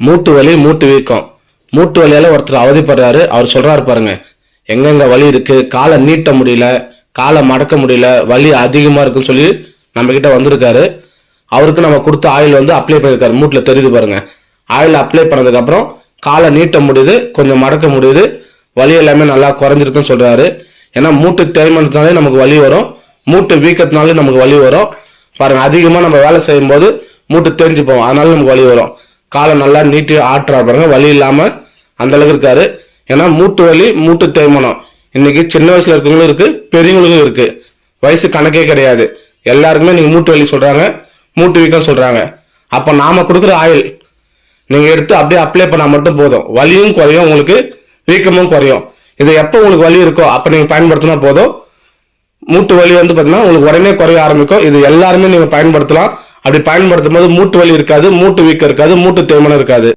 மூட்டு வலி மூட்டு வீக்கம். மூட்டு வலியால ஒருத்தர் அவதிப்படுறாரு. அவர் சொல்றாரு பாருங்க, எங்கெங்க வலி இருக்கு, காலை நீட்ட முடியல, காலை மடக்க முடியல, வலி அதிகமா இருக்குன்னு சொல்லி நம்ம கிட்ட வந்திருக்காரு. அவருக்கு நம்ம கொடுத்த ஆயில் அப்ளை பண்ணிருக்காரு. மூட்டுல தெரியுது பாருங்க. ஆயில் அப்ளை பண்ணதுக்கு அப்புறம் காலை நீட்ட முடியுது, கொஞ்சம் மடக்க முடியுது, வலி எல்லாமே நல்லா குறைஞ்சிருக்குன்னு சொல்றாரு. ஏன்னா மூட்டு தேய்மானத்தினாலே நமக்கு வலி வரும், மூட்டு வீக்கத்தினாலே நமக்கு வலி வரும். பாருங்க, அதிகமா நம்ம வேலை செய்யும் போது மூட்டு தேஞ்சு போவோம், அதனால நமக்கு வலி வரும். காலை நல்லா நீட்டி ஆட்டுறா பாருங்க, வலி இல்லாம அந்த அளவுக்கு இருக்காரு. ஏன்னா மூட்டு வலி மூட்டு தேய்மானம் இன்னைக்கு சின்ன வயசுல இருக்கவங்களும் இருக்கு, பெரியவங்களுக்கும் இருக்கு. வயசு கணக்கே கிடையாது. எல்லாருக்குமே நீங்க மூட்டு வலி சொல்றாங்க, மூட்டு வீக்கம் சொல்றாங்க. அப்ப நாம கொடுக்குற ஆயில் நீங்க எடுத்து அப்படியே அப்ளை பண்ணா மட்டும் போதும், வலியும் குறையும், உங்களுக்கு வீக்கமும் குறையும். இது எப்போ உங்களுக்கு வலி இருக்கோ அப்ப நீங்க பயன்படுத்தினா போதும். மூட்டு வலி பாத்தீங்கன்னா உங்களுக்கு உடனே குறைய ஆரம்பிக்கும். இது எல்லாருமே நீங்க பயன்படுத்தலாம். அப்படி பயன்படுத்தும் போது மூட்டு வலி இருக்காது, மூட்டு வீக்கம் இருக்காது, மூட்டு தேய்மானம் இருக்காது.